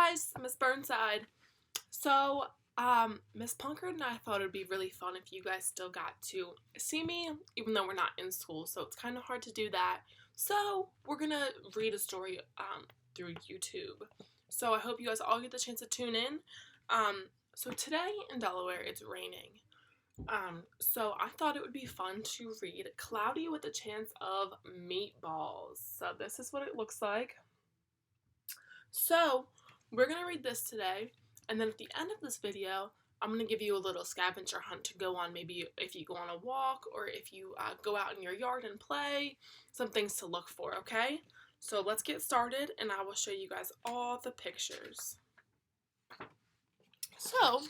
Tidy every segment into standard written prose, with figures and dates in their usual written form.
guys, Miss Burnside. So, Miss Punkard and I thought it would be really fun if you guys still got to see me, even though we're not in school, so it's kind of hard to do that. So, we're gonna read a story, through YouTube. So, I hope you guys all get the chance to tune in. So today in Delaware, it's raining. So I thought it would be fun to read Cloudy with a Chance of Meatballs. So this is what it looks like. So, we're going to read this today, and then at the end of this video, I'm going to give you a little scavenger hunt to go on, maybe if you go on a walk, or if you go out in your yard and play, some things to look for, okay? So let's get started, and I will show you guys all the pictures. So,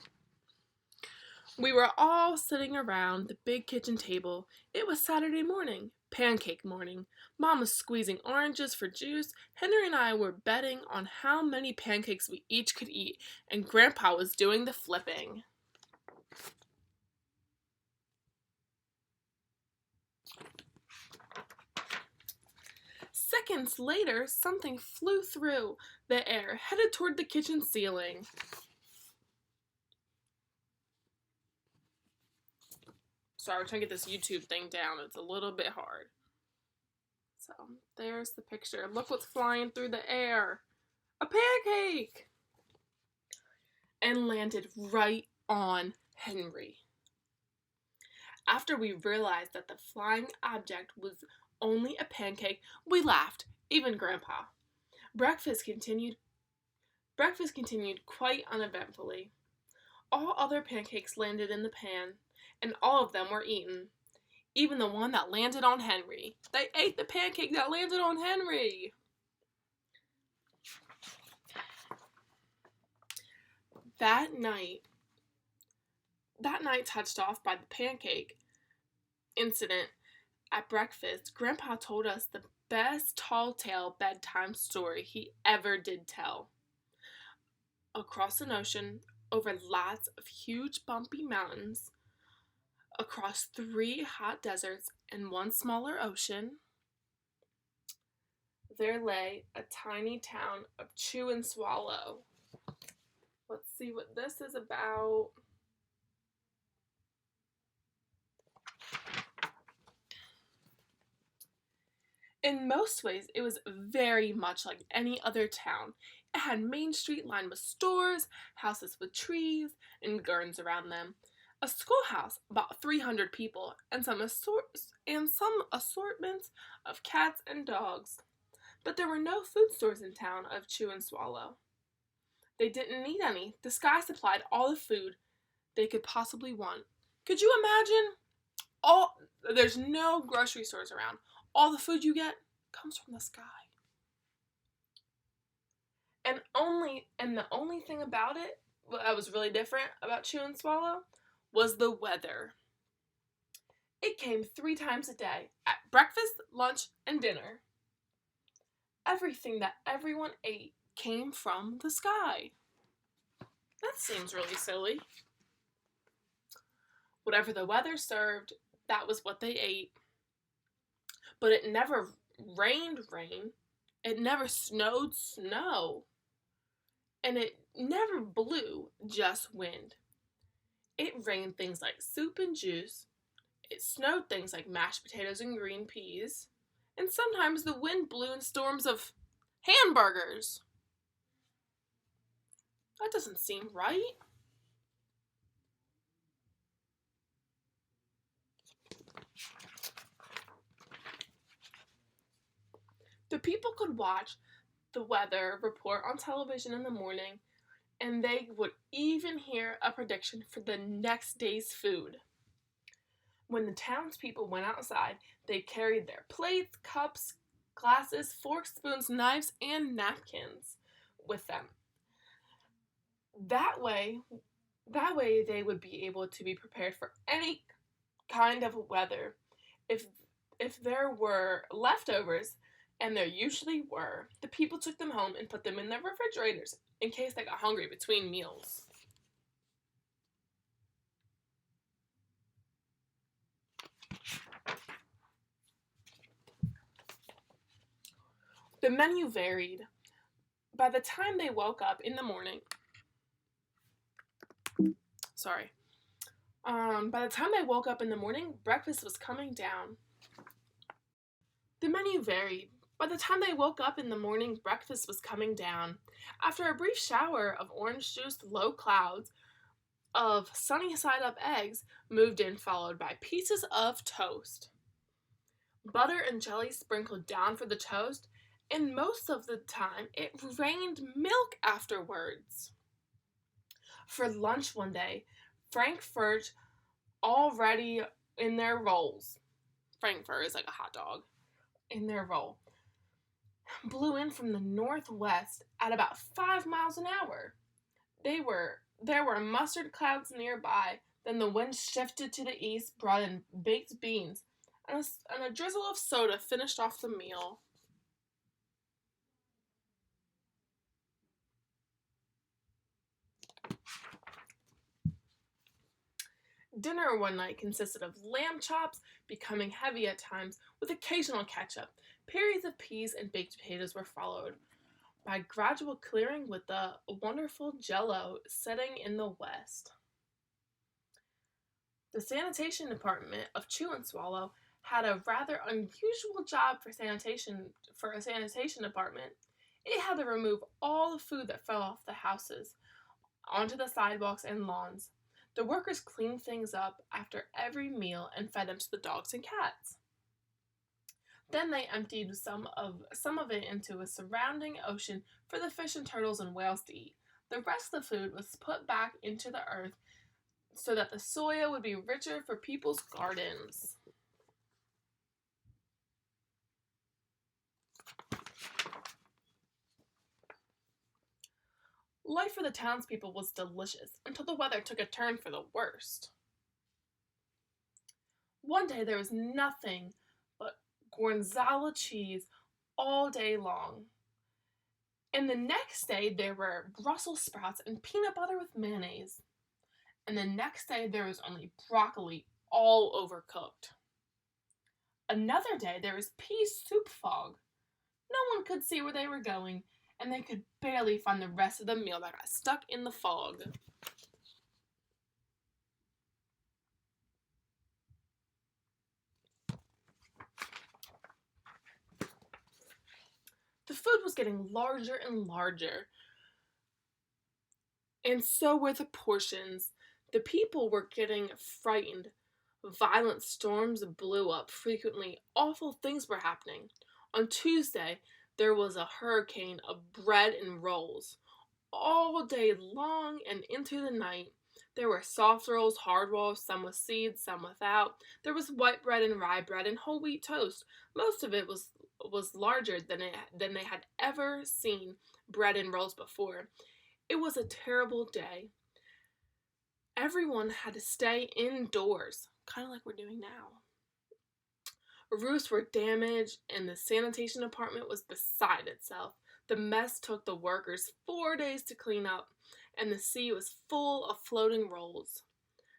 we were all sitting around the big kitchen table. It was Saturday morning, pancake morning. Mom was squeezing oranges for juice. Henry and I were betting on how many pancakes we each could eat, and Grandpa was doing the flipping. Seconds later, something flew through the air, headed toward the kitchen ceiling. Sorry, we're trying to get this YouTube thing down. It's a little bit hard. So, there's the picture. Look what's flying through the air. A pancake! And landed right on Henry. After we realized that the flying object was only a pancake, we laughed, even Grandpa. Breakfast continued quite uneventfully. All other pancakes landed in the pan, and all of them were eaten. Even the one that landed on Henry. They ate the pancake that landed on Henry. That night touched off by the pancake incident at breakfast, Grandpa told us the best tall tale bedtime story he ever did tell. Across an ocean, over lots of huge bumpy mountains, across 3 hot deserts and 1 smaller ocean, there lay a tiny town of Chew and Swallow. Let's see what this is about. In most ways, it was very much like any other town. It had Main Street lined with stores, houses with trees, and gardens around them. A schoolhouse, about 300 people, and some assortments of cats and dogs. But there were no food stores in town of Chew and Swallow. They didn't need any. The sky supplied all the food they could possibly want. Could you imagine? There's no grocery stores around. All the food you get comes from the sky. And the only thing about it that was really different about Chew and Swallow was the weather. It came 3 times a day, at breakfast, lunch, and dinner. Everything that everyone ate came from the sky. That seems really silly. Whatever the weather served, that was what they ate. But it never rained rain. It never snowed snow. And it never blew just wind. It rained things like soup and juice. It snowed things like mashed potatoes and green peas. And sometimes the wind blew in storms of hamburgers. That doesn't seem right. The people could watch the weather report on television in the morning, and they would even hear a prediction for the next day's food. When the townspeople went outside, they carried their plates, cups, glasses, forks, spoons, knives, and napkins with them. That way they would be able to be prepared for any kind of weather. If there were leftovers, and there usually were, the people took them home and put them in their refrigerators in case they got hungry between meals. The menu varied. By the time they woke up in the morning, sorry, by the time they woke up in the morning, breakfast was coming down. The menu varied. By the time they woke up in the morning, breakfast was coming down. After a brief shower of orange juice, low clouds of sunny side up eggs moved in, followed by pieces of toast. Butter and jelly sprinkled down for the toast, and most of the time it rained milk afterwards. For lunch one day, Frankfurt already in their rolls. Frankfurt is like a hot dog in their roll. Blew in from the northwest at about 5 miles an hour. There were mustard clouds nearby. Then the wind shifted to the east, brought in baked beans, and a drizzle of soda finished off the meal. Dinner one night consisted of lamb chops, becoming heavy at times, with occasional ketchup. Periods of peas and baked potatoes were followed by gradual clearing, with the wonderful jello setting in the west. The sanitation department of Chew and Swallow had a rather unusual job for a sanitation department. It had to remove all the food that fell off the houses onto the sidewalks and lawns. The workers cleaned things up after every meal and fed them to the dogs and cats. Then they emptied some of it into a surrounding ocean for the fish and turtles and whales to eat. The rest of the food was put back into the earth so that the soil would be richer for people's gardens. Life for the townspeople was delicious until the weather took a turn for the worst. One day there was nothing but Gorgonzola cheese all day long. And the next day there were Brussels sprouts and peanut butter with mayonnaise. And the next day there was only broccoli, all overcooked. Another day there was pea soup fog. No one could see where they were going, and they could barely find the rest of the meal that got stuck in the fog. The food was getting larger and larger, and so were the portions. The people were getting frightened. Violent storms blew up frequently. Awful things were happening. On Tuesday, there was a hurricane of bread and rolls. All day long and into the night, there were soft rolls, hard rolls, some with seeds, some without. There was white bread and rye bread and whole wheat toast. Most of it was larger than they had ever seen bread and rolls before. It was a terrible day. Everyone had to stay indoors, kind of like we're doing now. Roofs were damaged, and the sanitation department was beside itself. The mess took the workers 4 days to clean up, and the sea was full of floating rolls.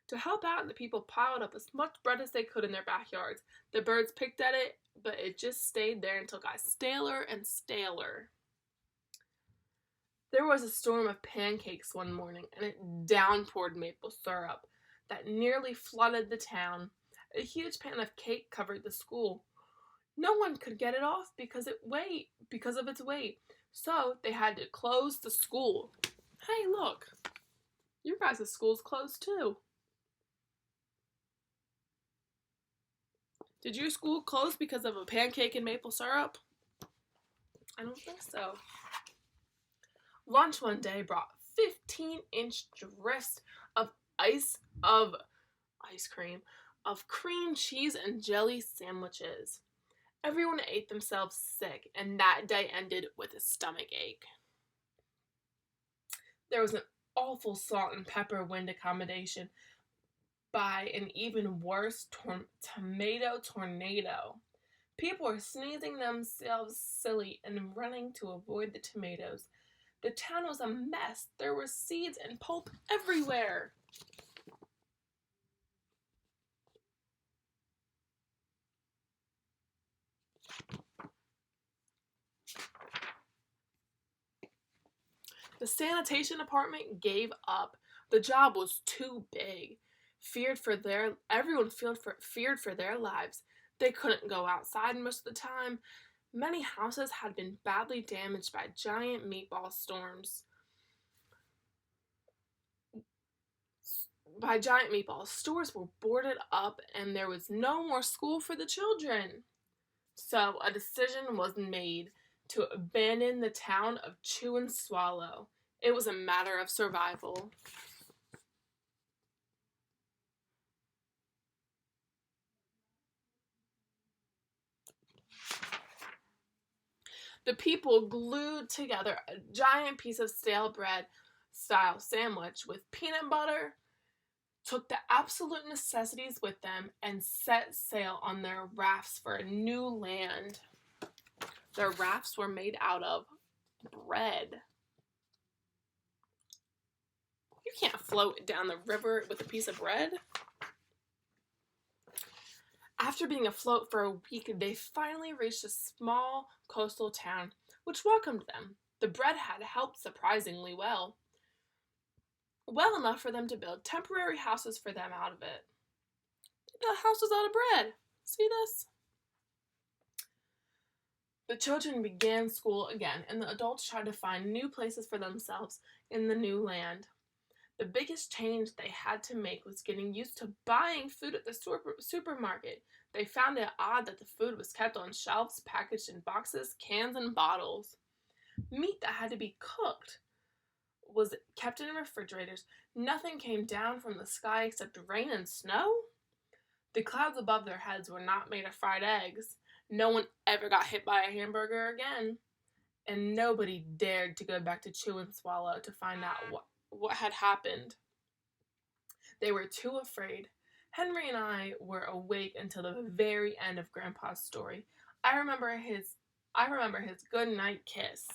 To help out, the people piled up as much bread as they could in their backyards. The birds picked at it, but it just stayed there until it got staler and staler. There was a storm of pancakes one morning, and it downpoured maple syrup that nearly flooded the town. A huge pan of cake covered the school. No one could get it off because of its weight. So they had to close the school. Hey, look. Your guys' school's closed too. Did your school close because of a pancake and maple syrup? I don't think so. Lunch one day brought 15-inch drifts of cream, cheese, and jelly sandwiches. Everyone ate themselves sick, and that day ended with a stomach ache. There was an awful salt and pepper wind accommodation by an even worse tomato tornado. People were sneezing themselves silly and running to avoid the tomatoes. The town was a mess. There were seeds and pulp everywhere. The sanitation department gave up. The job was too big. Everyone feared for their lives. They couldn't go outside most of the time. Many houses had been badly damaged by giant meatball storms. Stores were boarded up and there was no more school for the children. So a decision was made to abandon the town of Chew and Swallow. It was a matter of survival. The people glued together a giant piece of stale bread style sandwich with peanut butter, took the absolute necessities with them, and set sail on their rafts for a new land. Their rafts were made out of bread. You can't float down the river with a piece of bread. After being afloat for a week, they finally reached a small coastal town, which welcomed them. The bread had helped surprisingly well. Well enough for them to build temporary houses for them out of it. They built houses out of bread. See this? The children began school again, and the adults tried to find new places for themselves in the new land. The biggest change they had to make was getting used to buying food at the supermarket. They found it odd that the food was kept on shelves, packaged in boxes, cans, and bottles. Meat that had to be cooked was kept in refrigerators. Nothing came down from the sky except rain and snow. The clouds above their heads were not made of fried eggs. No one ever got hit by a hamburger again. And nobody dared to go back to Chew and Swallow to find out what had happened. They were too afraid. Henry and I were awake until the very end of Grandpa's story. I remember his good night kiss.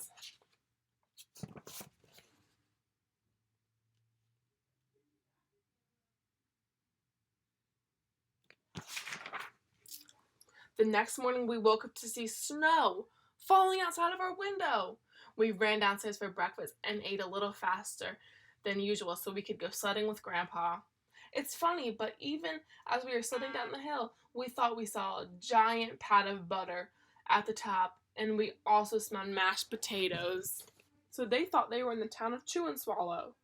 The next morning we woke up to see snow falling outside of our window. We ran downstairs for breakfast and ate a little faster than usual so we could go sledding with Grandpa. It's funny, but even as we were sledding down the hill, we thought we saw a giant pat of butter at the top, and we also smelled mashed potatoes. So they thought they were in the town of Chew and Swallow.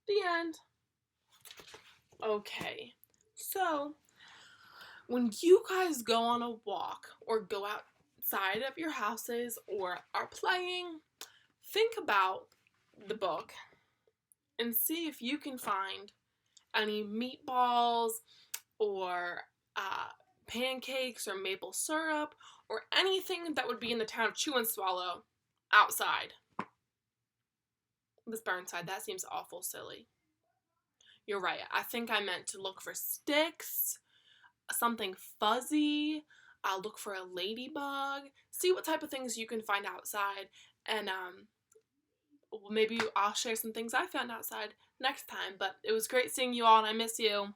The end. Okay, so when you guys go on a walk or go outside of your houses or are playing, think about the book and see if you can find any meatballs or pancakes or maple syrup or anything that would be in the town of Chew and Swallow outside. This Burnside, that seems awful silly. You're right. I think I meant to look for sticks, something fuzzy. I'll look for a ladybug. See what type of things you can find outside. And maybe I'll share some things I found outside next time. But it was great seeing you all, and I miss you.